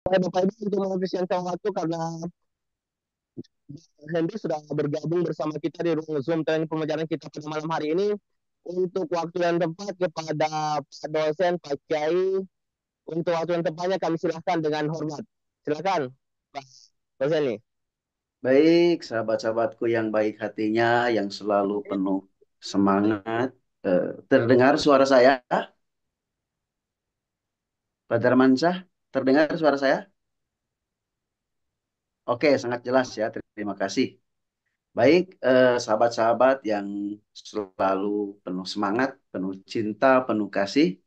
Bapak Ibu untuk mengefisienkan waktu karena Henry sudah bergabung bersama kita di ruang Zoom training pembelajaran kita pada malam hari ini. Untuk waktu yang tepat kepada Pak dosen, Pak Kiai, untuk waktu yang tepatnya kami silahkan dengan hormat. Silakan, Pak dosen nih. Baik, sahabat-sahabatku yang baik hatinya, yang selalu penuh semangat. Terdengar suara saya, Pak Darmansyah? Terdengar suara saya? Oke, sangat jelas ya. Terima kasih. Baik, sahabat-sahabat yang selalu penuh semangat, penuh cinta, penuh kasih.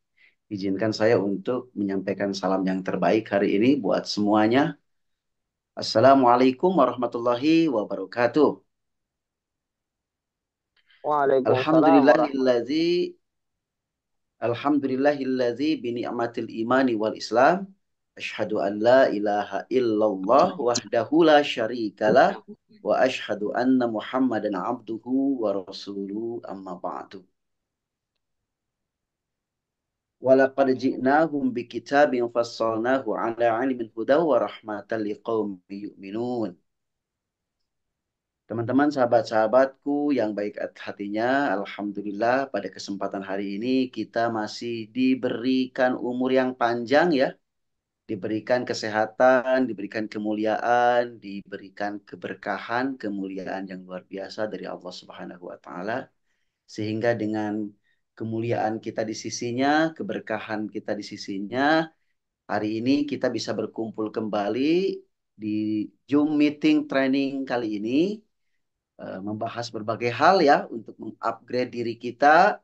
Izinkan saya untuk menyampaikan salam yang terbaik hari ini buat semuanya. Assalamualaikum warahmatullahi wabarakatuh. Waalaikumsalam warahmatullahi. Alhamdulillahillazi Alhamdulillahilladzi bi ni'matil imani wal Islam asyhadu an la ilaha illallah wahdahu la syarikalah wa asyhadu anna Muhammadan abduhu wa rasuluhu amma ba'du. Walaqad ji'nahum bi kitabin fassalnahu ala ilmin huda wa rahmatan liqaumin yu'minun. Teman-teman, sahabat-sahabatku yang baik hatinya, Alhamdulillah pada kesempatan hari ini kita masih diberikan umur yang panjang ya, diberikan kesehatan, diberikan kemuliaan, diberikan keberkahan, kemuliaan yang luar biasa dari Allah Subhanahu wa taala sehingga dengan kemuliaan kita di sisinya, keberkahan kita di sisinya, hari ini kita bisa berkumpul kembali di Zoom meeting training kali ini membahas berbagai hal ya untuk mengupgrade diri kita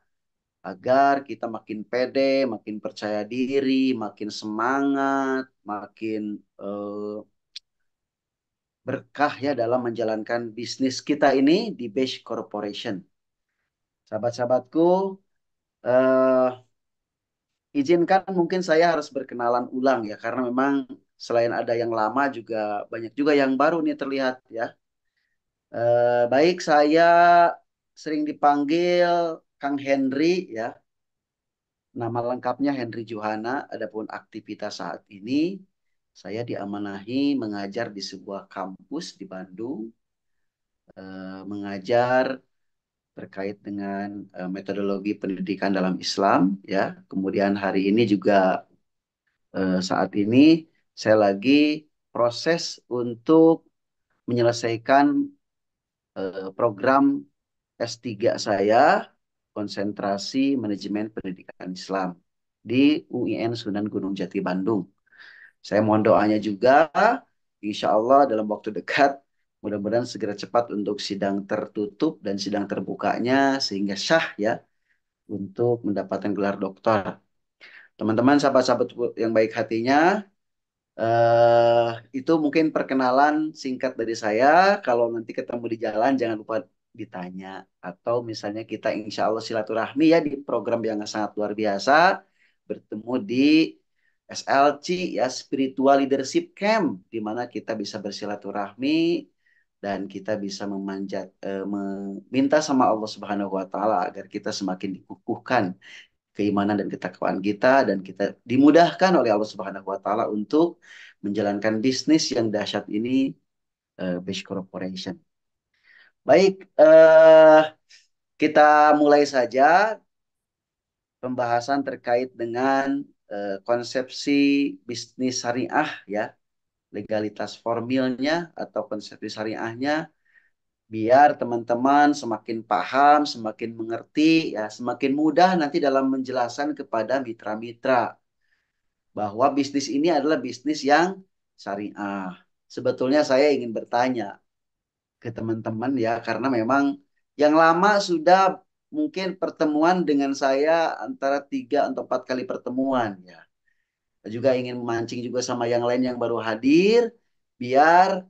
agar kita makin pede, makin percaya diri, makin semangat, makin berkah ya dalam menjalankan bisnis kita ini di Base Corporation. Sahabat-sahabatku, eh, izinkan mungkin saya harus berkenalan ulang ya, karena memang selain ada yang lama juga banyak juga yang baru nih terlihat ya. Baik, saya sering dipanggil Kang Henry ya. Nama lengkapnya Henry Johana. Adapun aktivitas saat ini, saya diamanahi mengajar di sebuah kampus di Bandung, mengajar terkait dengan metodologi pendidikan dalam Islam ya. Kemudian hari ini juga saat ini saya lagi proses untuk menyelesaikan program S3 saya konsentrasi manajemen pendidikan Islam di UIN Sunan Gunung Jati Bandung. Saya mohon doanya juga, insya Allah dalam waktu dekat, mudah-mudahan segera cepat untuk sidang tertutup dan sidang terbukanya sehingga syah ya untuk mendapatkan gelar doktor. Teman-teman, sahabat-sahabat yang baik hatinya, eh itu mungkin perkenalan singkat dari saya. Kalau nanti ketemu di jalan, jangan lupa ditanya. Atau misalnya kita insya Allah silaturahmi ya di program yang sangat luar biasa. Bertemu di SLC ya, Spiritual Leadership Camp. Di mana kita bisa bersilaturahmi dan kita bisa meminta sama Allah Subhanahu wa taala agar kita semakin dikukuhkan keimanan dan ketakwaan kita dan kita dimudahkan oleh Allah Subhanahu wa taala untuk menjalankan bisnis yang dahsyat ini Base Corporation. Baik, kita mulai saja pembahasan terkait dengan konsepsi bisnis syariah ya, legalitas formilnya atau konsepsi syariahnya biar teman-teman semakin paham, semakin mengerti ya, semakin mudah nanti dalam menjelaskan kepada mitra-mitra bahwa bisnis ini adalah bisnis yang syariah. Sebetulnya saya ingin bertanya ke teman-teman ya, karena memang yang lama sudah mungkin pertemuan dengan saya antara 3 atau 4 kali pertemuan ya. Saya juga ingin memancing juga sama yang lain yang baru hadir, biar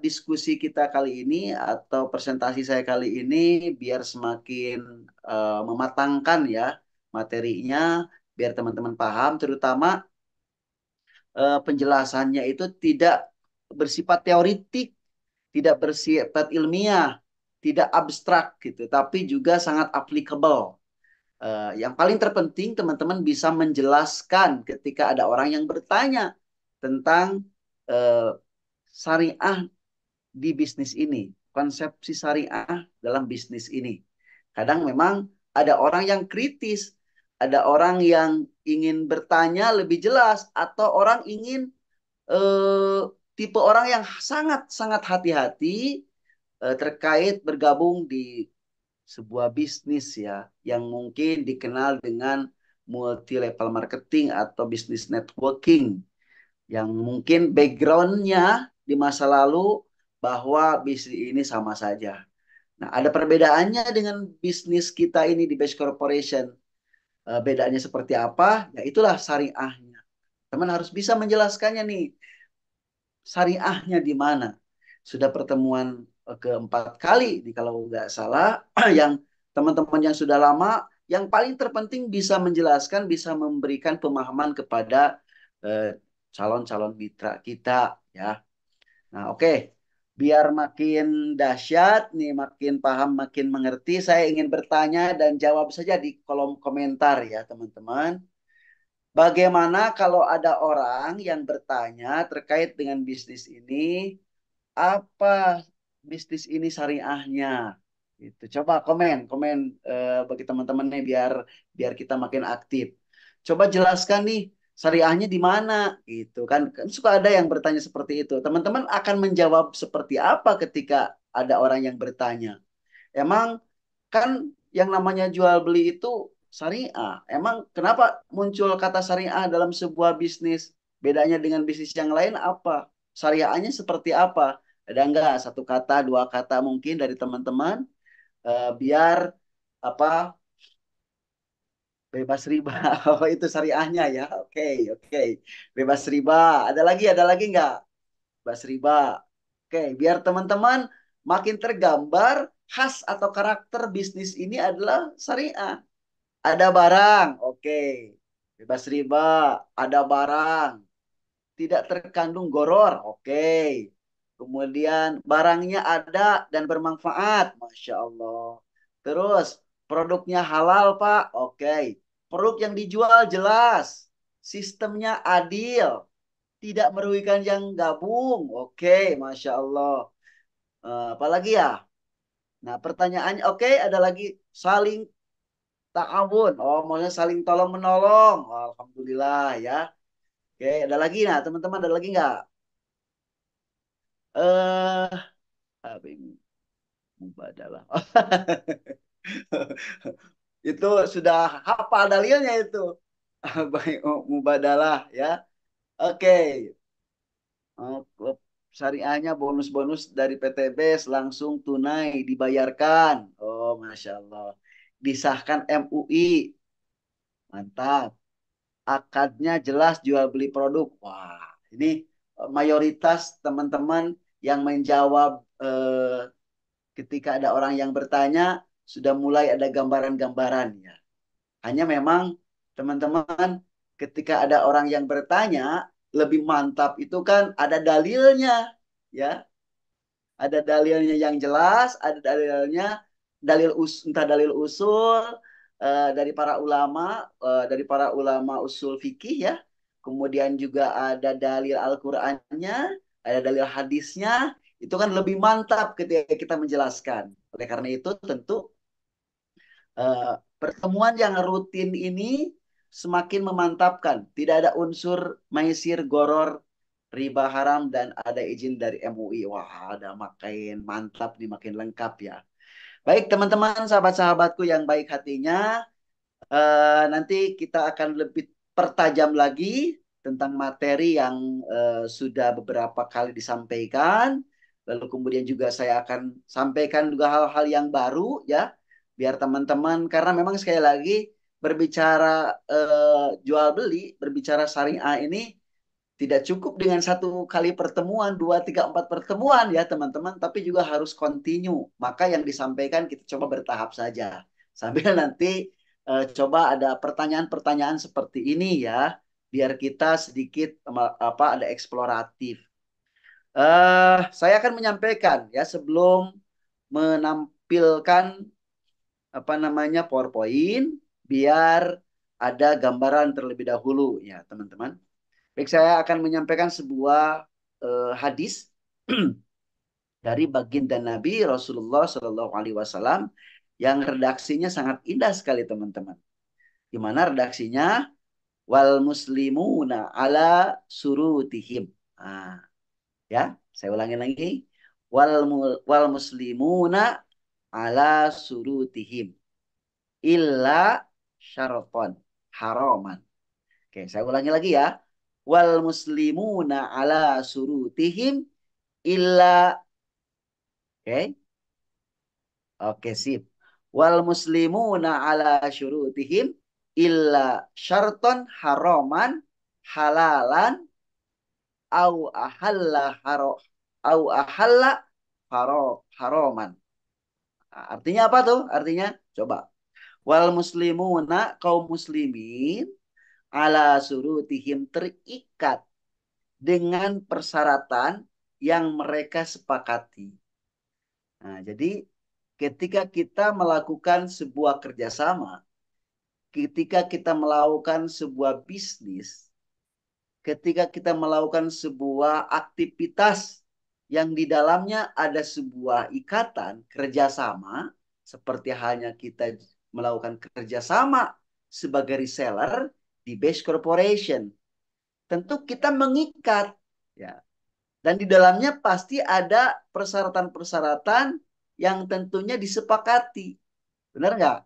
diskusi kita kali ini atau presentasi saya kali ini biar semakin mematangkan ya materinya, biar teman-teman paham, terutama penjelasannya itu tidak bersifat teoritik, tidak bersifat ilmiah, tidak abstrak gitu, tapi juga sangat applicable. Yang paling terpenting teman-teman bisa menjelaskan ketika ada orang yang bertanya. tentang eh, syariah di bisnis ini, konsepsi syariah dalam bisnis ini. Kadang memang ada orang yang kritis, ada orang yang ingin bertanya lebih jelas, atau orang ingin eh, tipe orang yang sangat-sangat hati-hati terkait bergabung di sebuah bisnis ya, yang mungkin dikenal dengan multi level marketing atau bisnis networking, yang mungkin backgroundnya di masa lalu bahwa bisnis ini sama saja. Nah, ada perbedaannya dengan bisnis kita ini di Base Corporation. Bedanya seperti apa? Ya itulah syariahnya. Teman harus bisa menjelaskannya nih, syariahnya di mana. Sudah pertemuan keempat kali, kalau nggak salah, yang teman-teman yang sudah lama, yang paling terpenting bisa menjelaskan, bisa memberikan pemahaman kepada eh, calon-calon mitra kita, ya. Nah, oke. Biar makin dahsyat nih, makin paham, makin mengerti, saya ingin bertanya dan jawab saja di kolom komentar ya, teman-teman. Bagaimana kalau ada orang yang bertanya terkait dengan bisnis ini, apa bisnis ini syariahnya? Itu coba komen, komen bagi teman-teman nih, biar biar kita makin aktif. Coba jelaskan nih, syariahnya di mana? Itu kan, kan suka ada yang bertanya seperti itu. Teman-teman akan menjawab seperti apa ketika ada orang yang bertanya? Emang kan yang namanya jual beli itu syariah. Emang kenapa muncul kata syariah dalam sebuah bisnis? Bedanya dengan bisnis yang lain apa? Syariahnya seperti apa? Ada enggak satu kata, dua kata mungkin dari teman-teman, biar apa, bebas riba. Oh, itu syariahnya ya. Oke, oke. Bebas riba. Ada lagi enggak? Bebas riba. Oke, biar teman-teman makin tergambar khas atau karakter bisnis ini adalah syariah. Ada barang, oke. Bebas riba, ada barang. Tidak terkandung goror, oke. Kemudian barangnya ada dan bermanfaat, Masya Allah. Terus produknya halal, Pak, oke. Produk yang dijual jelas. Sistemnya adil. Tidak merugikan yang gabung, oke, Masya Allah. Apalagi ya? Nah, pertanyaannya, oke, ada lagi saling ta'awun. Oh, maksudnya saling tolong menolong. Oh, alhamdulillah ya. Oke, ada lagi nah, teman-teman ada lagi nggak? Eh, apa ini? Mubadalah. Itu sudah hafal dalilnya itu. Baik, oh, mubadalah ya. Oke. Oh, klub syariahnya bonus-bonus dari PTBS langsung tunai dibayarkan. Oh, Masya Allah. Disahkan MUI. Mantap. Akadnya jelas jual beli produk. Wah, ini mayoritas teman-teman yang menjawab ketika ada orang yang bertanya sudah mulai ada gambaran-gambaran ya. Hanya memang teman-teman ketika ada orang yang bertanya lebih mantap itu kan ada dalilnya ya. Ada dalilnya yang jelas, ada dalilnya, entah dalil usul dari para ulama usul fikih ya. Kemudian juga ada dalil Al-Qur'annya, ada dalil hadisnya, itu kan lebih mantap ketika kita menjelaskan. Oleh karena itu tentu eh, pertemuan yang rutin ini semakin memantapkan. Tidak ada unsur maisir, goror, riba haram, dan ada izin dari MUI. Wah, ada makin mantap nih, makin lengkap ya. Baik teman-teman, sahabat-sahabatku yang baik hatinya, nanti kita akan lebih pertajam lagi tentang materi yang sudah beberapa kali disampaikan. Lalu kemudian juga saya akan sampaikan juga hal-hal yang baru ya, biar teman-teman, karena memang sekali lagi berbicara jual beli, berbicara syariah ini tidak cukup dengan satu kali pertemuan, dua, tiga, empat pertemuan ya teman-teman, tapi juga harus continue. Maka yang disampaikan kita coba bertahap saja. Sambil nanti coba ada pertanyaan-pertanyaan seperti ini ya, biar kita sedikit apa, ada eksploratif. Saya akan menyampaikan ya sebelum menampilkan apa namanya PowerPoint, biar ada gambaran terlebih dahulu ya teman-teman. Baik, saya akan menyampaikan sebuah hadis dari baginda Nabi Rasulullah Shallallahu Alaihi Wasallam yang redaksinya sangat indah sekali teman-teman. Di mana redaksinya wal muslimuna ala surutihim. Nah, ya, saya ulangi lagi. Wal muslimuna ala surutihim illa syaraton haraman. Oke, saya ulangi lagi ya. Wal muslimuna ala surutihim illa, oke, oke, sip. Wal muslimuna ala syurutihim illa syarton haraman halalan au ahalla haro au ahalla haroman. Nah, artinya apa tuh? Artinya coba. Wal muslimuna kaum muslimin ala surutihim terikat dengan persyaratan yang mereka sepakati. Nah, jadi ketika kita melakukan sebuah kerjasama, ketika kita melakukan sebuah bisnis, ketika kita melakukan sebuah aktivitas yang di dalamnya ada sebuah ikatan kerjasama, seperti halnya kita melakukan kerjasama sebagai reseller di Base Corporation, tentu kita mengikat, ya. Dan di dalamnya pasti ada persyaratan-persyaratan yang tentunya disepakati. Benar nggak?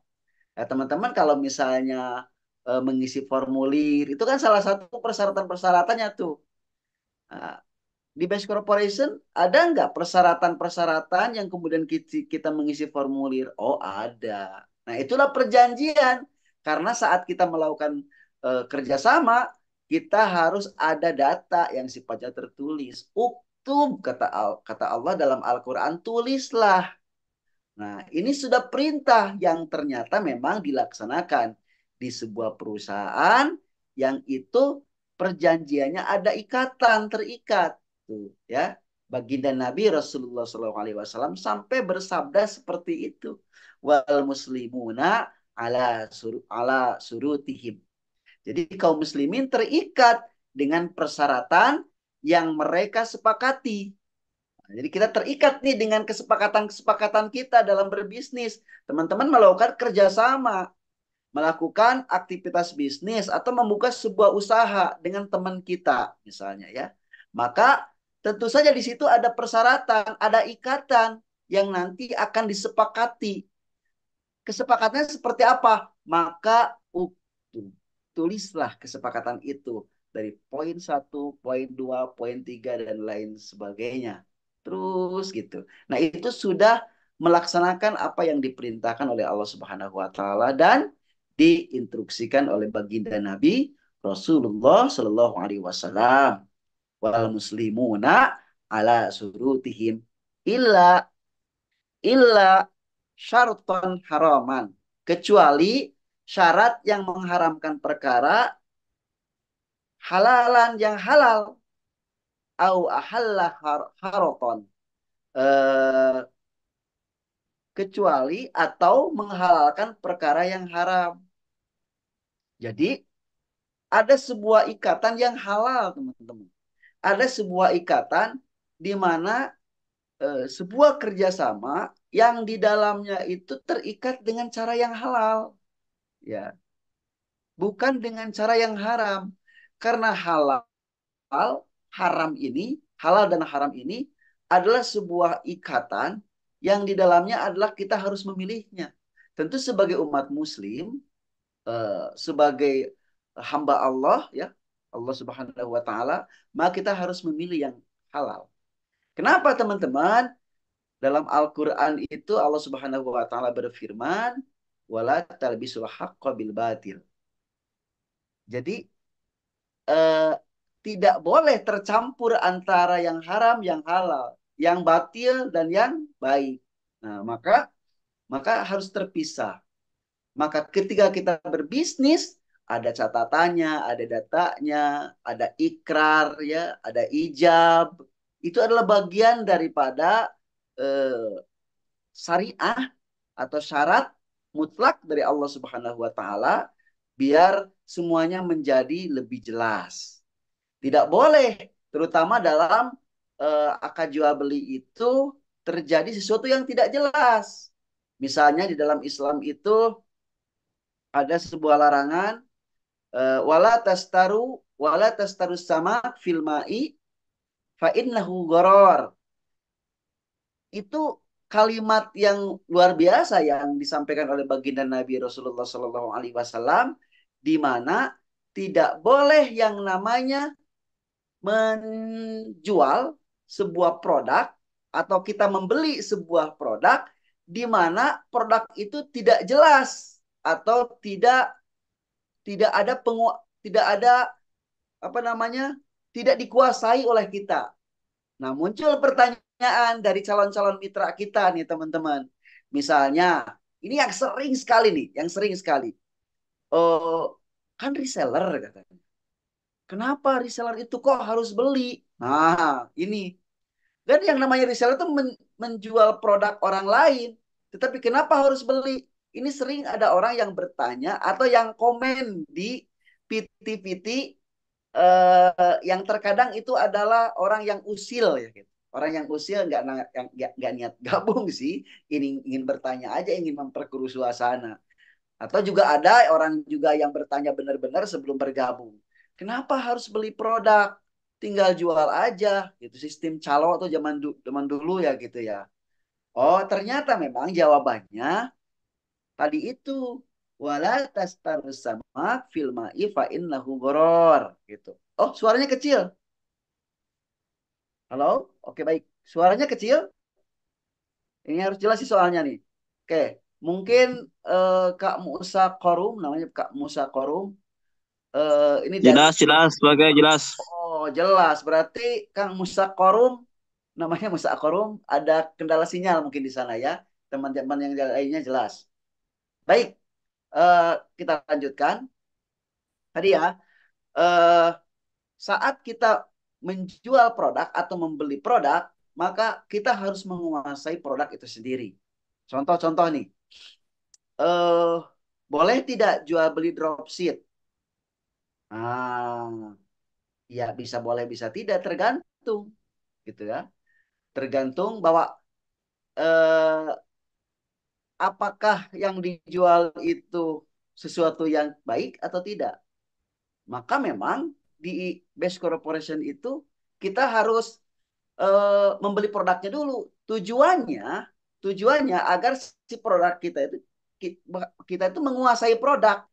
Ya, teman-teman kalau misalnya mengisi formulir, itu kan salah satu persyaratan-persyaratannya tuh. Nah, di Base Corporation ada nggak persyaratan-persyaratan yang kemudian kita mengisi formulir? Oh ada. Nah itulah perjanjian. Karena saat kita melakukan kerjasama, kita harus ada data yang sifatnya tertulis. Uktub, kata Allah dalam Al-Quran, tulislah. Nah, ini sudah perintah yang ternyata memang dilaksanakan di sebuah perusahaan yang itu perjanjiannya ada ikatan, terikat. Tuh, ya. Baginda Nabi Rasulullah SAW sampai bersabda seperti itu. Wal muslimuna ala surutihim. Jadi kaum muslimin terikat dengan persyaratan yang mereka sepakati. Jadi kita terikat nih dengan kesepakatan-kesepakatan kita dalam berbisnis. Teman-teman melakukan kerjasama, melakukan aktivitas bisnis atau membuka sebuah usaha dengan teman kita misalnya ya. Maka tentu saja di situ ada persyaratan, ada ikatan yang nanti akan disepakati. Kesepakatannya seperti apa? Maka tulislah kesepakatan itu dari poin 1, poin 2, poin 3 dan lain sebagainya. Terus gitu. Nah, itu sudah melaksanakan apa yang diperintahkan oleh Allah Subhanahu wa taala dan diinstruksikan oleh baginda Nabi Rasulullah Shallallahu alaihi wasallam. Wal muslimuna ala surutihim illa illa syarton haraman, kecuali syarat yang mengharamkan perkara, halalan yang halal, au ahalla haroton, eh, kecuali atau menghalalkan perkara yang haram. Jadi ada sebuah ikatan yang halal teman-teman, ada sebuah ikatan di mana sebuah kerjasama yang di dalamnya itu terikat dengan cara yang halal, ya, bukan dengan cara yang haram. Karena haram ini, halal dan haram ini adalah sebuah ikatan yang di dalamnya adalah kita harus memilihnya. Tentu sebagai umat muslim, sebagai hamba Allah, ya, Allah Subhanahu wa taala, maka kita harus memilih yang halal. Kenapa teman-teman? Dalam Al-Qur'an itu Allah Subhanahu wa taala berfirman, "Wala talbisul haqqo bil batil." Jadi eh, tidak boleh tercampur antara yang haram, yang halal, yang batil dan yang baik. Nah, maka harus terpisah. Maka ketika kita berbisnis, ada catatannya, ada datanya, ada ikrar, ya, ada ijab. Itu adalah bagian daripada eh, syariah atau syarat mutlak dari Allah Subhanahu wa taala biar semuanya menjadi lebih jelas. Tidak boleh, terutama dalam akad jual beli itu terjadi sesuatu yang tidak jelas. Misalnya di dalam Islam itu ada sebuah larangan wala tastaru sama fil ma'i fa innahu gharor. Itu kalimat yang luar biasa yang disampaikan oleh baginda Nabi Rasulullah Shallallahu Alaihi Wasallam, di mana tidak boleh yang namanya menjual sebuah produk atau kita membeli sebuah produk di mana produk itu tidak jelas atau tidak ada tidak ada apa namanya tidak dikuasai oleh kita. Nah, muncul pertanyaan dari calon-calon mitra kita nih teman-teman. Misalnya, ini yang sering sekali nih, yang sering sekali. Oh, kan reseller katanya. Kenapa reseller itu kok harus beli? Nah, ini. Dan yang namanya reseller itu menjual produk orang lain. Tetapi kenapa harus beli? Ini sering ada orang yang bertanya atau yang komen di PT-PT yang terkadang itu adalah orang yang usil ya gitu. Orang yang usil nggak niat gabung sih, ingin bertanya aja, ingin memperkeruh suasana. Atau juga ada orang juga yang bertanya benar-benar sebelum bergabung. Kenapa harus beli produk? Tinggal jual aja, gitu. Sistem calo atau zaman dulu ya gitu ya. Oh, ternyata memang jawabannya tadi itu wala tastarus sama fil ma'i fa innahu goror gitu. Oh, suaranya kecil. Halo? Oke, baik. Suaranya kecil. Ini harus jelas sih soalnya nih. Oke, mungkin Kak Musa Korum, namanya Kak Musa Korum. Ini dari Jelas, jelas, sebagai jelas. Oh, jelas. Berarti Kang Musa Korum, namanya Musa Korum, ada kendala sinyal mungkin di sana ya. Teman-teman yang lainnya jelas. Baik, eh, kita lanjutkan. Tadi ya, eh, saat kita menjual produk atau membeli produk, maka kita harus menguasai produk itu sendiri. Contoh-contoh nih, eh, boleh tidak jual beli dropship? Ah, ya bisa boleh bisa tidak tergantung, gitu ya. Tergantung bahwa eh, apakah yang dijual itu sesuatu yang baik atau tidak. Maka memang di base corporation itu kita harus membeli produknya dulu. Tujuannya, tujuannya agar si produk kita itu menguasai produk,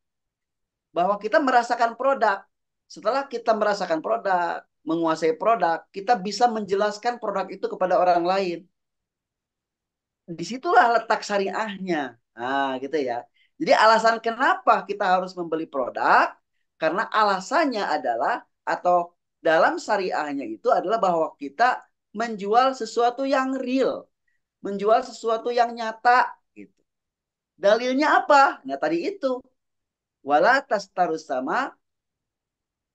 bahwa kita merasakan produk. Setelah kita merasakan produk, menguasai produk, kita bisa menjelaskan produk itu kepada orang lain. Disitulah letak syariahnya. Nah, gitu ya. Jadi alasan kenapa kita harus membeli produk, karena alasannya adalah, atau dalam syariahnya itu adalah bahwa kita menjual sesuatu yang real, menjual sesuatu yang nyata. Gitu. Dalilnya apa? Nah tadi itu, wala tastarus sama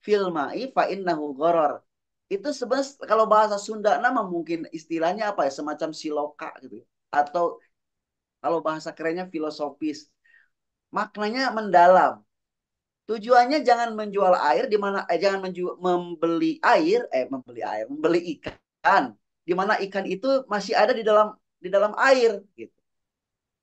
filmai fa innahu gharar. Itu sebenarnya kalau bahasa Sunda nama mungkin istilahnya apa ya, semacam siloka gitu. Atau kalau bahasa kerennya filosofis. Maknanya mendalam. Tujuannya jangan menjual air di mana jangan membeli ikan di mana ikan itu masih ada di dalam air gitu.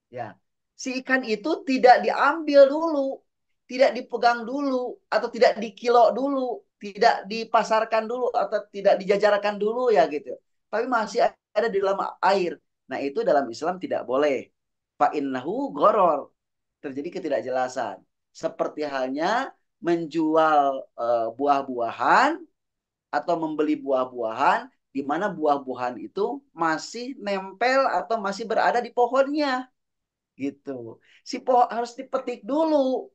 Ya. Si ikan itu tidak diambil dulu, tidak dipegang dulu atau tidak dikilo dulu, tidak dipasarkan dulu atau tidak dijajarkan dulu ya gitu. Tapi masih ada di dalam air. Nah, itu dalam Islam tidak boleh. Fa innahu goror. Terjadi ketidakjelasan. Seperti halnya menjual buah-buahan atau membeli buah-buahan di mana buah-buahan itu masih nempel atau masih berada di pohonnya gitu. Si pohon harus dipetik dulu,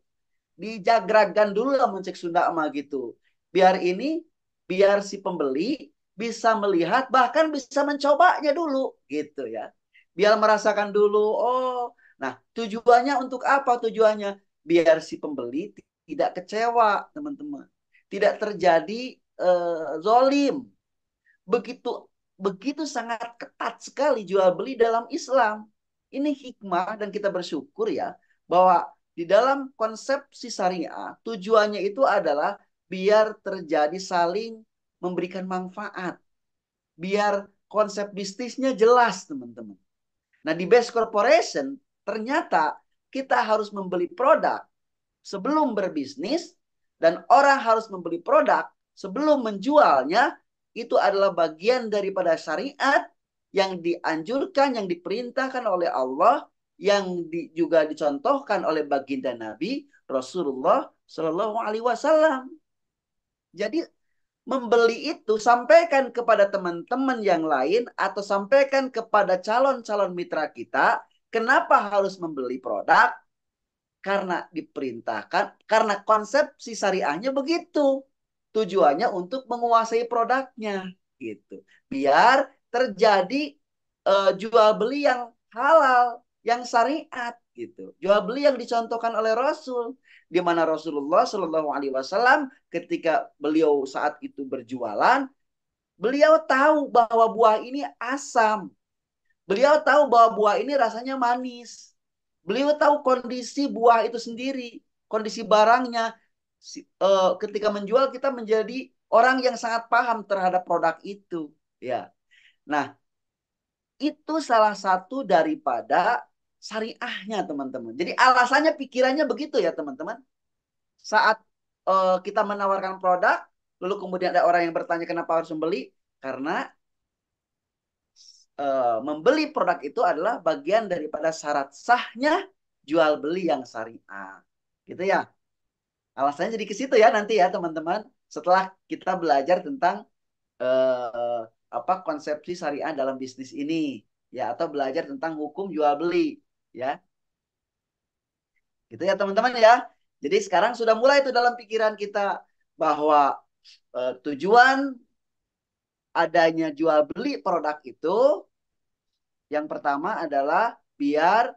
dijagragan dulu lah mencek Sunda mah gitu. Biar ini, biar si pembeli bisa melihat bahkan bisa mencobanya dulu gitu ya. Biar merasakan dulu, oh, nah tujuannya untuk apa tujuannya? Biar si pembeli tidak kecewa teman-teman. Tidak terjadi zolim. Begitu begitu sangat ketat sekali jual beli dalam Islam. Ini hikmah dan kita bersyukur ya bahwa di dalam konsepsi syariah tujuannya itu adalah biar terjadi saling memberikan manfaat. Biar konsep bisnisnya jelas, teman-teman. Nah, di Best Corporation, ternyata kita harus membeli produk sebelum berbisnis, dan orang harus membeli produk sebelum menjualnya. Itu adalah bagian daripada syariat yang dianjurkan, yang diperintahkan oleh Allah, yang juga dicontohkan oleh baginda Nabi Rasulullah Shallallahu Alaihi Wasallam. Jadi membeli itu sampaikan kepada teman-teman yang lain atau sampaikan kepada calon-calon mitra kita. Kenapa harus membeli produk? Karena diperintahkan, karena konsepsi syariahnya begitu. Tujuannya untuk menguasai produknya gitu. Biar terjadi jual beli yang halal, yang syariat gitu. Jual beli yang dicontohkan oleh Rasul, di mana Rasulullah Shallallahu Alaihi Wasallam ketika beliau saat itu berjualan, beliau tahu bahwa buah ini asam. Beliau tahu bahwa buah ini rasanya manis. Beliau tahu kondisi buah itu sendiri, kondisi barangnya. Ketika menjual kita menjadi orang yang sangat paham terhadap produk itu. Ya, nah itu salah satu daripada syariahnya, teman-teman. Jadi alasannya, pikirannya begitu ya, teman-teman. Saat kita menawarkan produk, lalu kemudian ada orang yang bertanya kenapa harus membeli, karena membeli produk itu adalah bagian daripada syarat sahnya jual beli yang syariah. Gitu ya. Alasannya jadi ke situ ya nanti ya, teman-teman. Setelah kita belajar tentang apa konsepsi syariah dalam bisnis ini, ya, atau belajar tentang hukum jual beli, ya. Gitu ya, teman-teman ya. Jadi sekarang sudah mulai itu dalam pikiran kita bahwa tujuan adanya jual beli produk itu yang pertama adalah biar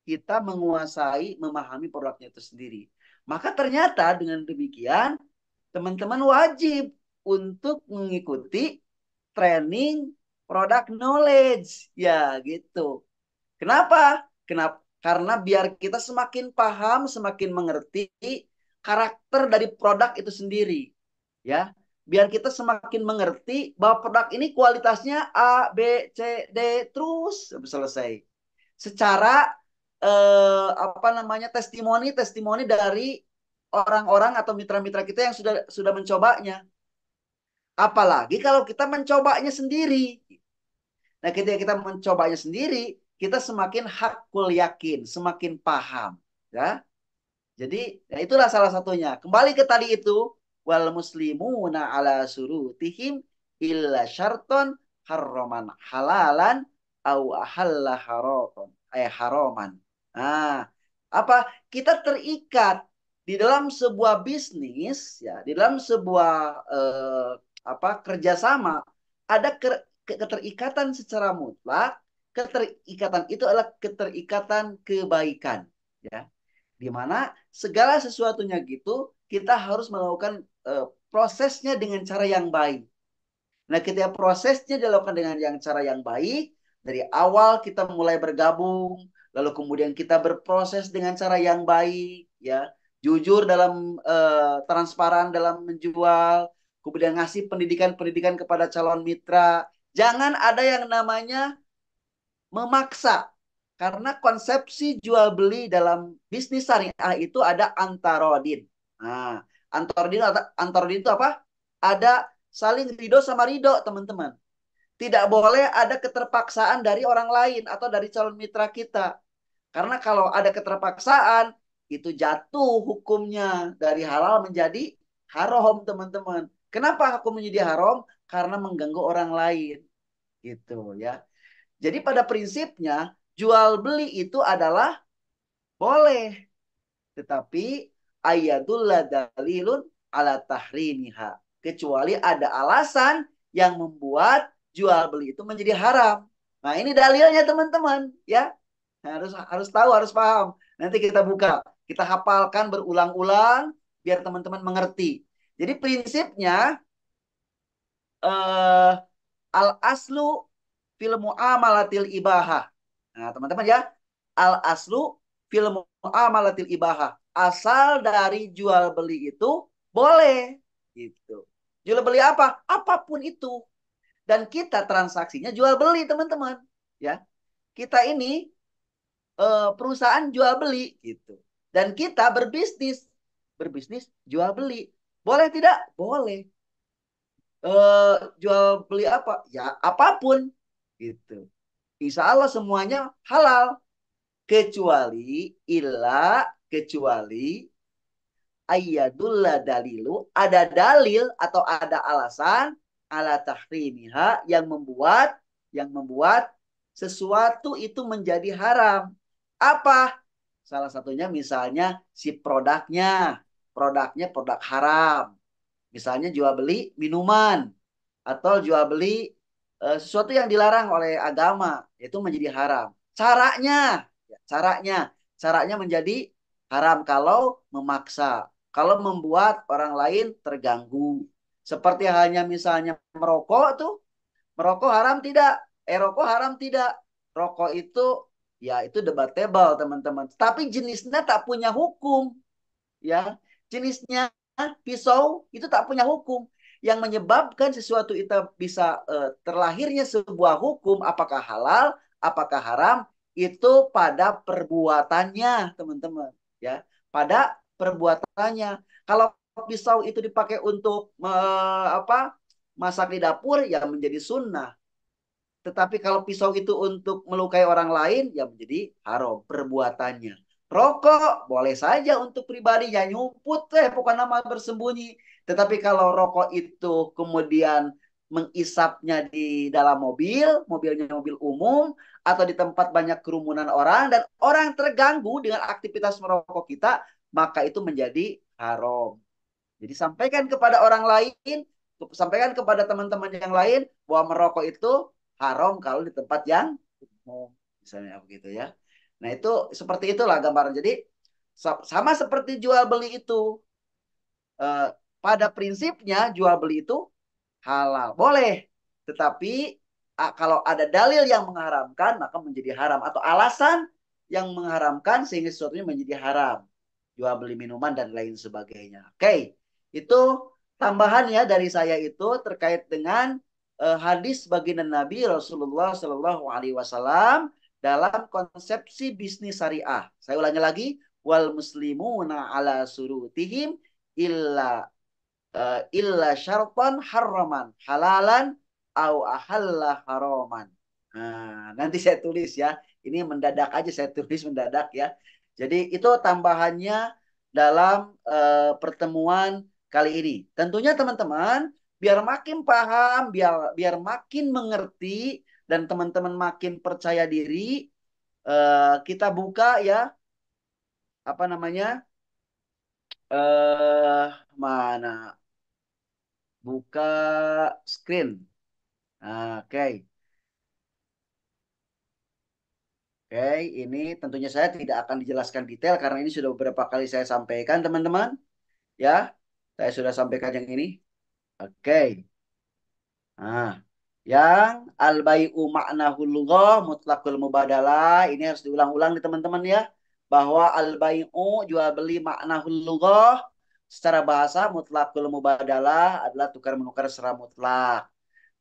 kita menguasai, memahami produknya itu sendiri. Maka ternyata dengan demikian, teman-teman wajib untuk mengikuti training product knowledge. Ya, gitu. Kenapa? Kenapa? Karena biar kita semakin paham, semakin mengerti karakter dari produk itu sendiri. Ya, biar kita semakin mengerti bahwa produk ini kualitasnya A, B, C, D terus selesai. Secara apa namanya, testimoni dari orang-orang atau mitra-mitra kita yang sudah mencobanya. Apalagi kalau kita mencobanya sendiri. Nah, ketika kita mencobanya sendiri, kita semakin hakul yakin, semakin paham, ya. Jadi, ya itulah salah satunya. Kembali ke tadi itu, wal muslimuna ala surutihim illa syarton harroman halalan au ahalla haroton haroman. Nah, apa, kita terikat di dalam sebuah bisnis, ya, di dalam sebuah apa kerjasama, ada keterikatan secara mutlak. Keterikatan itu adalah keterikatan kebaikan, ya, di mana segala sesuatunya gitu kita harus melakukan prosesnya dengan cara yang baik. Nah, ketika prosesnya dilakukan dengan cara yang baik, dari awal kita mulai bergabung, lalu kemudian kita berproses dengan cara yang baik, ya, jujur dalam transparan dalam menjual, kemudian ngasih pendidikan-pendidikan kepada calon mitra. Jangan ada yang namanya memaksa. Karena konsepsi jual beli dalam bisnis syariah itu ada antarodin. Nah, antarodin itu apa? Ada saling ridho sama ridho, teman-teman. Tidak boleh ada keterpaksaan dari orang lain atau dari calon mitra kita. Karena kalau ada keterpaksaan, itu jatuh hukumnya dari halal menjadi haram, teman-teman. Kenapa hukum menjadi haram? Karena mengganggu orang lain. Gitu ya. Jadi pada prinsipnya jual beli itu adalah boleh. Tetapi ayatullah dalilun ala tahrimiha. Kecuali ada alasan yang membuat jual beli itu menjadi haram. Nah, ini dalilnya, teman-teman, ya. Harus tahu, harus paham. Nanti kita buka, kita hafalkan berulang-ulang biar teman-teman mengerti. Jadi prinsipnya al aslu fil muamalatil ibahah. Nah, teman-teman ya, al aslu fil muamalatil ibahah. Asal dari jual beli itu Boleh gitu. Jual beli apa? Apapun itu. Dan kita transaksinya jual beli, teman-teman. Ya. Kita ini perusahaan jual beli gitu. Dan kita berbisnis. Berbisnis jual beli. Boleh tidak? Boleh. Jual beli apa? Ya apapun gitu. Insya Allah semuanya halal. Kecuali kecuali ayyadullah dalilu, ada dalil atau ada alasan ala tahrimiha yang membuat sesuatu itu menjadi haram. Apa? Salah satunya misalnya si produknya produk haram. Misalnya jual beli minuman atau jual beli sesuatu yang dilarang oleh agama, itu menjadi haram. Caranya menjadi haram kalau memaksa, kalau membuat orang lain terganggu. Seperti hanya misalnya merokok tuh, merokok haram tidak? Rokok haram tidak? Rokok itu ya itu debatable teman-teman. Tapi jenisnya tak punya hukum, ya. Jenisnya pisau itu tak punya hukum. Yang menyebabkan sesuatu itu bisa terlahirnya sebuah hukum, apakah halal, apakah haram, itu pada perbuatannya, teman-teman. Ya, pada perbuatannya. Kalau pisau itu dipakai untuk masak di dapur, ya menjadi sunnah. Tetapi kalau pisau itu untuk melukai orang lain, ya menjadi haram perbuatannya. Rokok boleh saja untuk pribadi, ya nyuput bukan nama bersembunyi. Tetapi kalau rokok itu kemudian mengisapnya di dalam mobilnya mobil umum, atau di tempat banyak kerumunan orang, dan orang terganggu dengan aktivitas merokok kita, maka itu menjadi haram. Jadi sampaikan kepada orang lain, sampaikan kepada teman-teman yang lain bahwa merokok itu haram kalau di tempat yang umum, misalnya begitu ya. Nah itu seperti itulah gambaran. Jadi sama seperti jual beli itu, pada prinsipnya jual beli itu halal, boleh. Tetapi kalau ada dalil yang mengharamkan, maka menjadi haram, atau alasan yang mengharamkan sehingga sesuatunya menjadi haram. Jual beli minuman dan lain sebagainya. Oke, itu tambahan ya dari saya itu terkait dengan hadis baginda Nabi Rasulullah Shallallahu Alaihi Wasallam dalam konsepsi bisnis syariah. Saya ulangi lagi, wal muslimuna ala surutihim illa illa syartan haraman halalan au ahalla haraman. Nah, nanti saya tulis ya. Ini mendadak aja saya tulis mendadak ya. Jadi itu tambahannya dalam pertemuan kali ini. Tentunya teman-teman biar makin paham, biar biar makin mengerti dan teman-teman makin percaya diri, kita buka ya apa namanya? Mana? Buka screen. Oke. Oke, ini tentunya saya tidak akan dijelaskan detail karena ini sudah beberapa kali saya sampaikan, teman-teman. Ya, saya sudah sampaikan yang ini. Oke. Nah, yang al-bai'u ma'nahul lughah mutlaqul mubadalah, ini harus diulang-ulang nih teman-teman ya, bahwa al-bai'u jual beli ma'nahul lughah secara bahasa mutlaqul mubadalah adalah tukar menukar secara mutlak.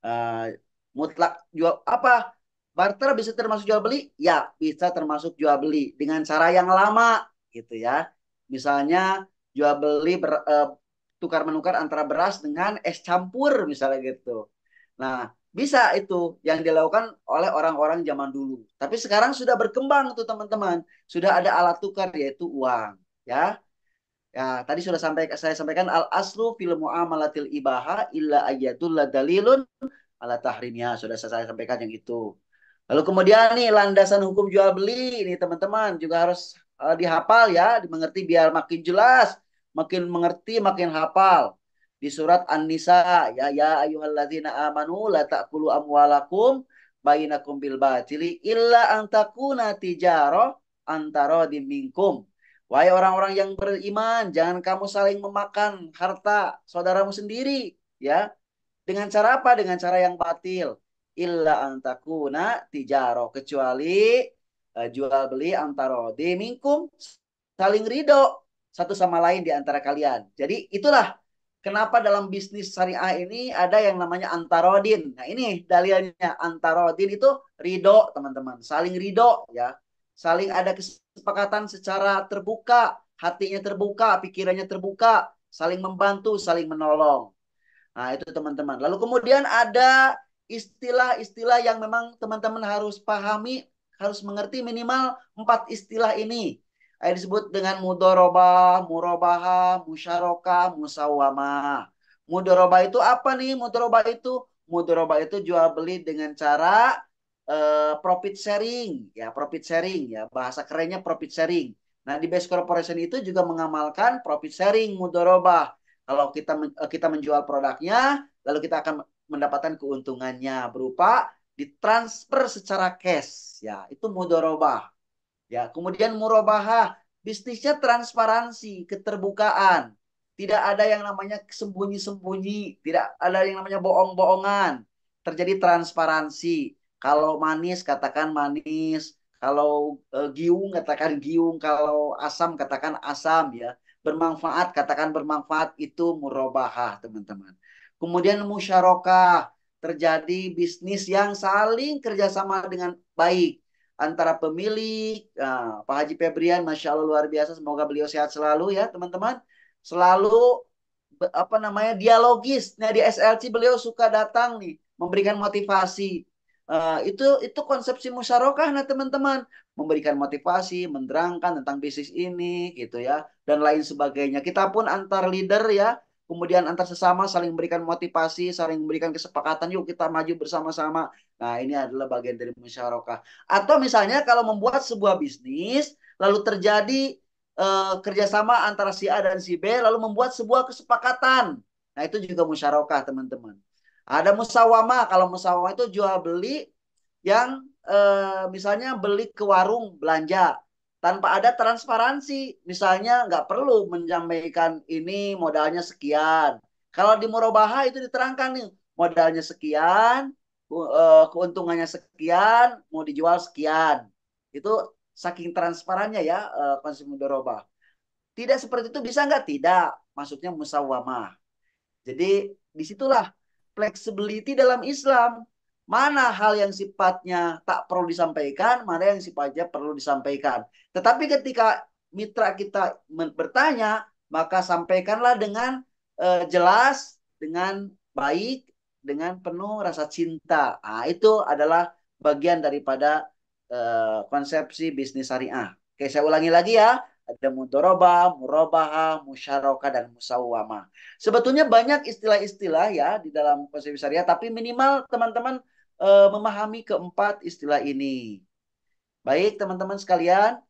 uh, Mutlak jual apa? Barter bisa termasuk jual beli? Ya, bisa termasuk jual beli dengan cara yang lama gitu ya. Misalnya jual beli tukar menukar antara beras dengan es campur misalnya gitu. Nah, bisa itu yang dilakukan oleh orang-orang zaman dulu. Tapi sekarang sudah berkembang tuh teman-teman. Sudah ada alat tukar yaitu uang, ya. Ya, tadi sudah saya sampaikan al aslu fil muamalatil ibaha illa ayatul dalilun ala tahrimnya. Sudah saya sampaikan yang itu. Lalu kemudian nih landasan hukum jual beli ini teman-teman juga harus dihafal ya, dimengerti biar makin jelas, makin mengerti, makin hafal. Di surat An-Nisa ya ayyuhalladzina amanu la ta'kulu amwalakum bainakum bil batili illa an takuna tijarah antara minkum. Wahai orang-orang yang beriman, jangan kamu saling memakan harta saudaramu sendiri, ya. Dengan cara apa? Dengan cara yang batil. Illa antakuna tijaro. Kecuali jual beli antara minkum, saling ridho satu sama lain di antara kalian. Jadi itulah kenapa dalam bisnis syariah ini ada yang namanya antarodin. Nah ini dalilnya, antarodin itu ridho teman-teman, saling ridho ya, saling ada kesepakatan secara terbuka, hatinya terbuka, pikirannya terbuka, saling membantu, saling menolong. Nah, itu teman-teman. Lalu kemudian ada istilah-istilah yang memang teman-teman harus pahami, harus mengerti minimal 4 istilah ini. Disebut dengan mudorobah, murabahah, musyarakah, musawamah. Mudorobah itu apa nih? Mudorobah itu jual beli dengan cara profit sharing, ya profit sharing ya, bahasa kerennya profit sharing. Nah, di Base Corporation itu juga mengamalkan profit sharing mudorobah. Kalau kita menjual produknya, lalu kita akan mendapatkan keuntungannya berupa ditransfer secara cash, ya itu mudorobah. Ya, kemudian murabahah, bisnisnya transparansi, keterbukaan. Tidak ada yang namanya sembunyi-sembunyi, tidak ada yang namanya bohong-bohongan. Terjadi transparansi. Kalau manis katakan manis, kalau giung katakan giung, kalau asam katakan asam ya. Bermanfaat katakan bermanfaat, itu murabahah, teman-teman. Kemudian musyarakah, terjadi bisnis yang saling kerjasama dengan baik antara pemilik. Nah, Pak Haji Febrian, Masya Allah luar biasa. Semoga beliau sehat selalu ya teman-teman. Selalu apa namanya dialogis. Nah di SLC beliau suka datang nih memberikan motivasi. Itu konsepsi musyarakah, nah teman-teman, memberikan motivasi, menerangkan tentang bisnis ini gitu ya, dan lain sebagainya. Kita pun antar leader ya, kemudian antar sesama saling memberikan motivasi, saling memberikan kesepakatan, yuk kita maju bersama-sama. Nah ini adalah bagian dari musyarakah. Atau misalnya kalau membuat sebuah bisnis, lalu terjadi kerjasama antara si A dan si B, lalu membuat sebuah kesepakatan. Nah itu juga musyarakah teman-teman. Ada musawamah, kalau musawamah itu jual beli yang misalnya beli ke warung belanja tanpa ada transparansi. Misalnya nggak perlu menyampaikan ini modalnya sekian. Kalau di murabaha itu diterangkan nih, modalnya sekian, keuntungannya sekian, mau dijual sekian. Itu saking transparannya ya konsep mudharabah. Tidak seperti itu bisa nggak? Tidak. Maksudnya musawamah. Jadi disitulah flexibility dalam Islam. Mana hal yang sifatnya tak perlu disampaikan, mana yang sifatnya perlu disampaikan. Tetapi ketika mitra kita bertanya, maka sampaikanlah dengan jelas, dengan baik, dengan penuh rasa cinta. Nah, itu adalah bagian daripada konsepsi bisnis syariah. Oke, saya ulangi lagi ya. Ada mudoroba, murabaha, musyarakah, dan musawwamah. Sebetulnya banyak istilah-istilah ya di dalam konsep syariah, tapi minimal teman-teman memahami keempat istilah ini. Baik, teman-teman sekalian,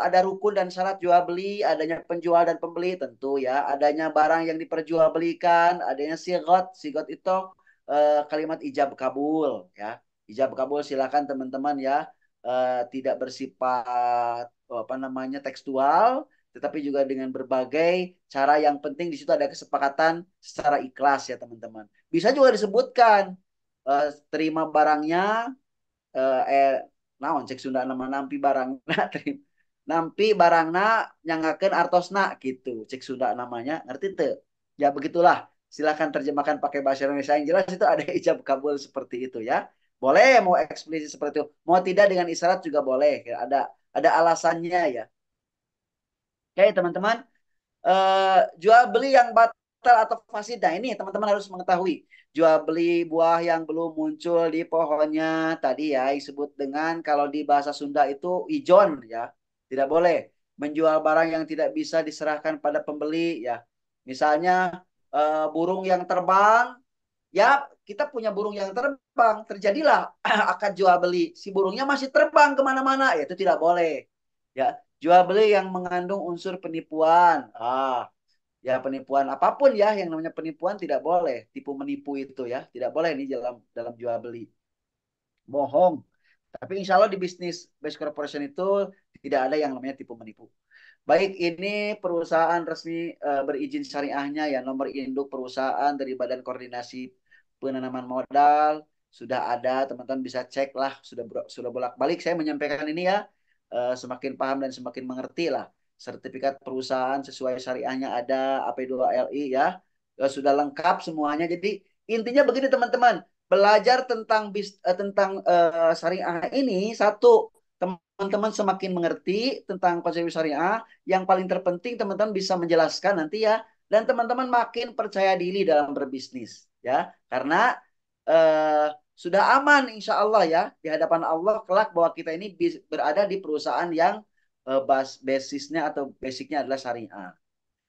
ada rukun dan syarat jual beli, adanya penjual dan pembeli tentu ya, adanya barang yang diperjualbelikan, adanya sigot, sigot itu kalimat ijab kabul ya. Ijab kabul silakan teman-teman ya, tidak bersifat apa namanya tekstual, tetapi juga dengan berbagai cara. Yang penting di situ ada kesepakatan secara ikhlas ya teman-teman. Bisa juga disebutkan terima barangnya, eh naon cek Sunda nama nampi barangna nampi barangna nyangakeun artosna gitu cek Sunda namanya, ngerti tuh ya. Begitulah, silakan terjemahkan pakai bahasa Indonesia yang jelas. Itu ada ijab kabul seperti itu ya. Boleh mau eksplisit seperti itu, mau tidak dengan isyarat juga boleh, ada alasannya ya. Oke teman-teman, jual beli yang batal atau fasid. Nah ini teman-teman harus mengetahui. Jual beli buah yang belum muncul di pohonnya tadi ya, disebut dengan, kalau di bahasa Sunda itu ijon ya. Tidak boleh menjual barang yang tidak bisa diserahkan pada pembeli ya. Misalnya burung yang terbang, ya kita punya burung yang terbang, terjadilah akad jual beli. Si burungnya masih terbang kemana-mana, ya itu tidak boleh. Ya, jual beli yang mengandung unsur penipuan. Ya penipuan apapun ya, yang namanya penipuan tidak boleh. Tipu menipu itu ya, tidak boleh nih dalam dalam jual beli. Bohong. Tapi insya Allah di bisnis base corporation itu tidak ada yang namanya tipu menipu. Baik, ini perusahaan resmi berizin syariahnya ya, nomor induk perusahaan dari Badan Koordinasi Penanaman Modal sudah ada, teman-teman bisa cek lah, sudah bolak-balik saya menyampaikan ini ya, semakin paham dan semakin mengerti lah. sertifikat perusahaan sesuai syariahnya ada, AP2LI ya. Sudah lengkap semuanya. Jadi intinya begini teman-teman, belajar tentang syariah ini satu, teman-teman semakin mengerti tentang konsep syariah, yang paling terpenting teman-teman bisa menjelaskan nanti ya, dan teman-teman makin percaya diri dalam berbisnis ya, karena eh, sudah aman insya Allah ya di hadapan Allah kelak bahwa kita ini berada di perusahaan yang basisnya atau basicnya adalah syariah.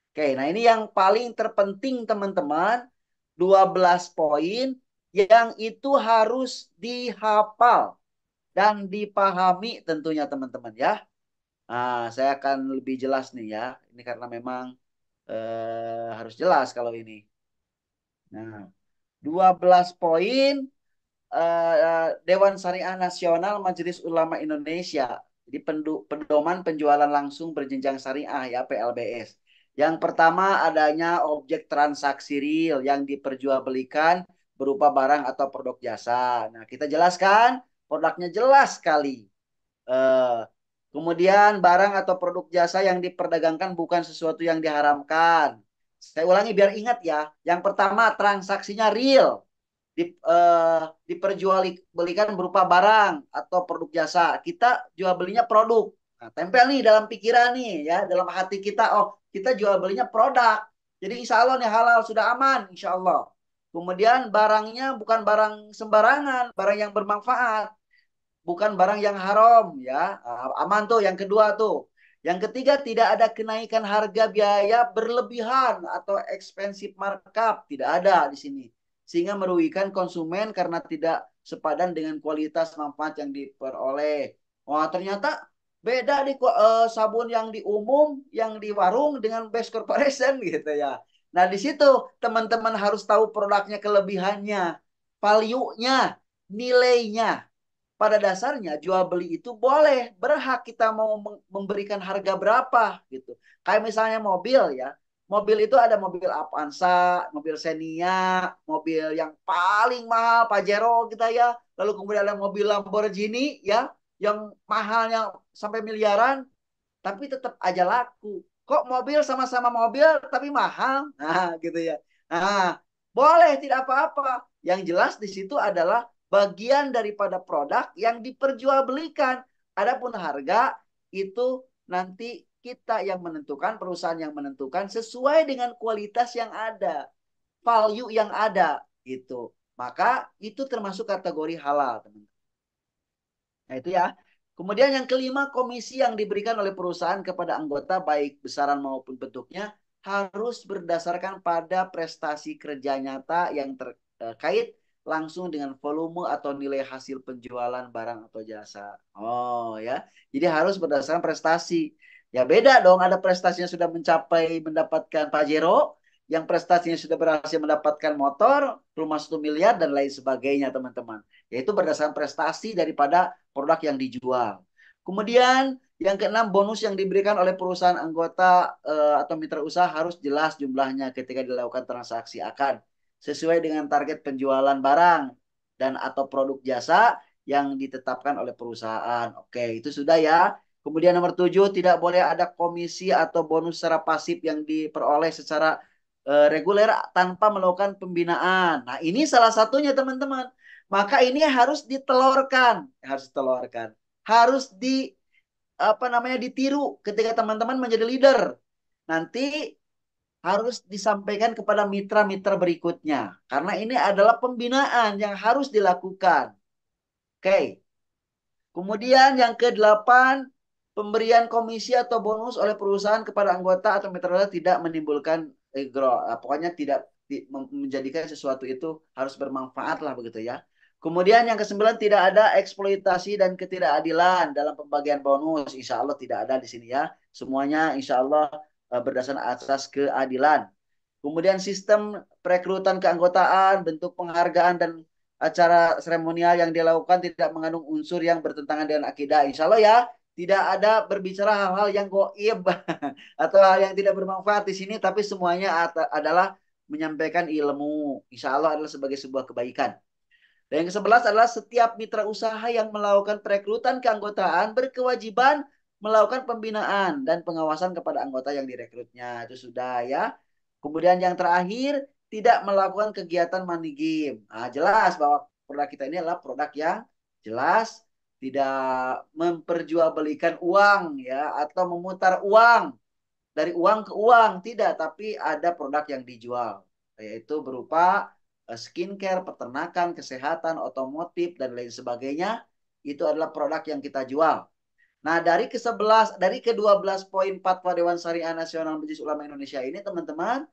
Oke, nah ini yang paling terpenting teman-teman, 12 poin yang itu harus dihafal dan dipahami tentunya teman-teman ya. Nah, saya akan lebih jelas nih ya. Ini karena memang harus jelas kalau ini. Nah, 12 poin Dewan Syariah Nasional Majelis Ulama Indonesia. Jadi pedoman penjualan langsung berjenjang syariah ya PLBS. Yang pertama adanya objek transaksi real yang diperjualbelikan berupa barang atau produk jasa. Nah, kita jelaskan produknya jelas sekali. Eh, Kemudian barang atau produk jasa yang diperdagangkan bukan sesuatu yang diharamkan. Saya ulangi biar ingat ya. Yang pertama transaksinya real, diperjualbelikan berupa barang atau produk jasa. Kita jual belinya produk. Nah, tempel nih dalam pikiran nih ya, dalam hati kita, oh kita jual belinya produk. Jadi insya Allah nih halal sudah aman, insya Allah. Kemudian barangnya bukan barang sembarangan, barang yang bermanfaat, bukan barang yang haram ya. Aman tuh yang kedua tuh. Yang ketiga tidak ada kenaikan harga biaya berlebihan atau expensive markup, tidak ada di sini. Sehingga merugikan konsumen karena tidak sepadan dengan kualitas manfaat yang diperoleh. Wah, ternyata beda di sabun yang di umum, yang di warung dengan Best Corporation gitu ya. Nah, di situ teman-teman harus tahu produknya, kelebihannya, value-nya, nilainya. Pada dasarnya jual beli itu boleh, berhak kita mau memberikan harga berapa gitu. Kayak misalnya mobil ya. Mobil itu ada mobil Avanza, mobil Xenia, mobil yang paling mahal Pajero kita ya. Lalu kemudian ada mobil Lamborghini ya, yang mahalnya sampai miliaran, tapi tetap aja laku. Kok mobil sama-sama mobil tapi mahal? Nah, gitu ya. Nah, boleh tidak apa-apa. Yang jelas di situ adalah bagian daripada produk yang diperjualbelikan. Adapun harga itu nanti kita yang menentukan, perusahaan yang menentukan sesuai dengan kualitas yang ada, value yang ada gitu. Maka itu termasuk kategori halal, teman-teman. Nah, itu ya. Kemudian yang kelima, komisi yang diberikan oleh perusahaan kepada anggota baik besaran maupun bentuknya harus berdasarkan pada prestasi kerja nyata yang terkait langsung dengan volume atau nilai hasil penjualan barang atau jasa. Oh ya, jadi harus berdasarkan prestasi. Ya beda dong, ada prestasinya sudah mencapai mendapatkan Pajero, yang prestasinya sudah berhasil mendapatkan motor, rumah 1 miliar dan lain sebagainya teman-teman. Yaitu berdasarkan prestasi daripada produk yang dijual. Kemudian yang keenam, bonus yang diberikan oleh perusahaan anggota atau mitra usaha harus jelas jumlahnya ketika dilakukan transaksi akad sesuai dengan target penjualan barang dan atau produk jasa yang ditetapkan oleh perusahaan. Oke, itu sudah ya. Kemudian nomor 7, tidak boleh ada komisi atau bonus secara pasif yang diperoleh secara reguler tanpa melakukan pembinaan. Nah, ini salah satunya teman-teman. Maka ini harus ditelurkan, harus di apa namanya ditiru ketika teman-teman menjadi leader. Nanti harus disampaikan kepada mitra-mitra berikutnya karena ini adalah pembinaan yang harus dilakukan. Oke. Kemudian yang ke-8, pemberian komisi atau bonus oleh perusahaan kepada anggota atau mitra tidak menimbulkan pokoknya tidak menjadikan sesuatu itu harus bermanfaat lah begitu ya. Kemudian yang ke-9, tidak ada eksploitasi dan ketidakadilan dalam pembagian bonus. Insya Allah tidak ada di sini ya. Semuanya insya Allah berdasarkan asas keadilan. Kemudian sistem perekrutan keanggotaan, bentuk penghargaan dan acara seremonial yang dilakukan tidak mengandung unsur yang bertentangan dengan akidah. Insya Allah ya, tidak ada berbicara hal-hal yang goib atau hal yang tidak bermanfaat di sini, tapi semuanya adalah menyampaikan ilmu. Insya Allah adalah sebagai sebuah kebaikan. Dan yang ke-11 adalah setiap mitra usaha yang melakukan perekrutan keanggotaan berkewajiban melakukan pembinaan dan pengawasan kepada anggota yang direkrutnya. Itu sudah ya. Kemudian yang terakhir, tidak melakukan kegiatan money game. Nah, jelas bahwa produk kita ini adalah produk yang jelas tidak memperjualbelikan uang ya atau memutar uang dari uang ke uang, tidak, tapi ada produk yang dijual yaitu berupa skincare, peternakan, kesehatan, otomotif dan lain sebagainya. Itu adalah produk yang kita jual. Nah, dari ke-12 poin Fatwa Dewan Syariah Nasional Majelis Ulama Indonesia ini, teman-teman,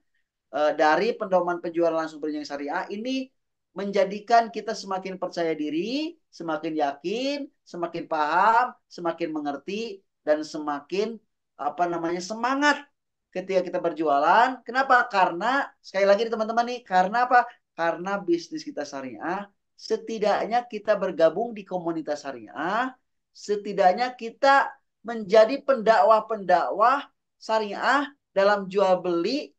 dari pendoman penjualan langsung berjenjang syariah ini menjadikan kita semakin percaya diri, semakin yakin, semakin paham, semakin mengerti, dan semakin apa namanya semangat ketika kita berjualan. Kenapa? Karena sekali lagi teman-teman nih, karena apa? Karena bisnis kita syariah, setidaknya kita bergabung di komunitas syariah, setidaknya kita menjadi pendakwah-pendakwah syariah dalam jual beli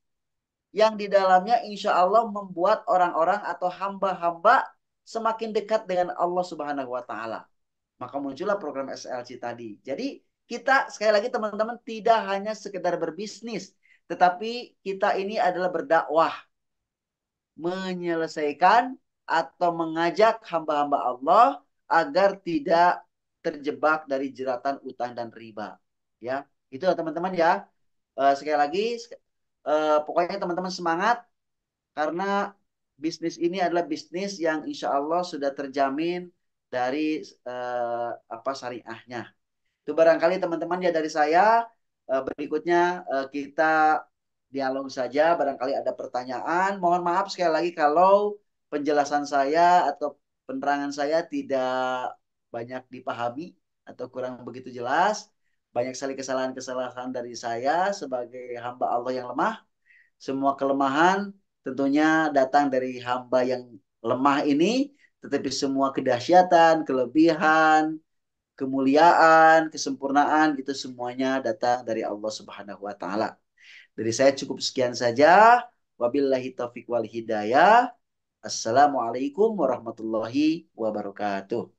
yang di dalamnya insya Allah membuat orang-orang atau hamba-hamba semakin dekat dengan Allah Subhanahu wa Ta'ala. Maka muncullah program SLC tadi. Jadi kita sekali lagi teman-teman tidak hanya sekedar berbisnis, tetapi kita ini adalah berdakwah, menyelesaikan atau mengajak hamba-hamba Allah agar tidak terjebak dari jeratan utang dan riba. Ya, itu teman-teman ya. Sekali lagi, pokoknya teman-teman semangat karena bisnis ini adalah bisnis yang insya Allah sudah terjamin dari apa syariahnya. Itu barangkali teman-teman ya dari saya. Berikutnya kita dialog saja. Barangkali ada pertanyaan. Mohon maaf sekali lagi kalau penjelasan saya atau penerangan saya tidak banyak dipahami atau kurang begitu jelas. Banyak sekali kesalahan-kesalahan dari saya sebagai hamba Allah yang lemah. Semua kelemahan tentunya datang dari hamba yang lemah ini, tetapi semua kedahsyatan, kelebihan, kemuliaan, kesempurnaan itu semuanya datang dari Allah Subhanahu wa taala. Dari saya cukup sekian saja. Wabillahi taufik wal hidayah. Assalamualaikum warahmatullahi wabarakatuh.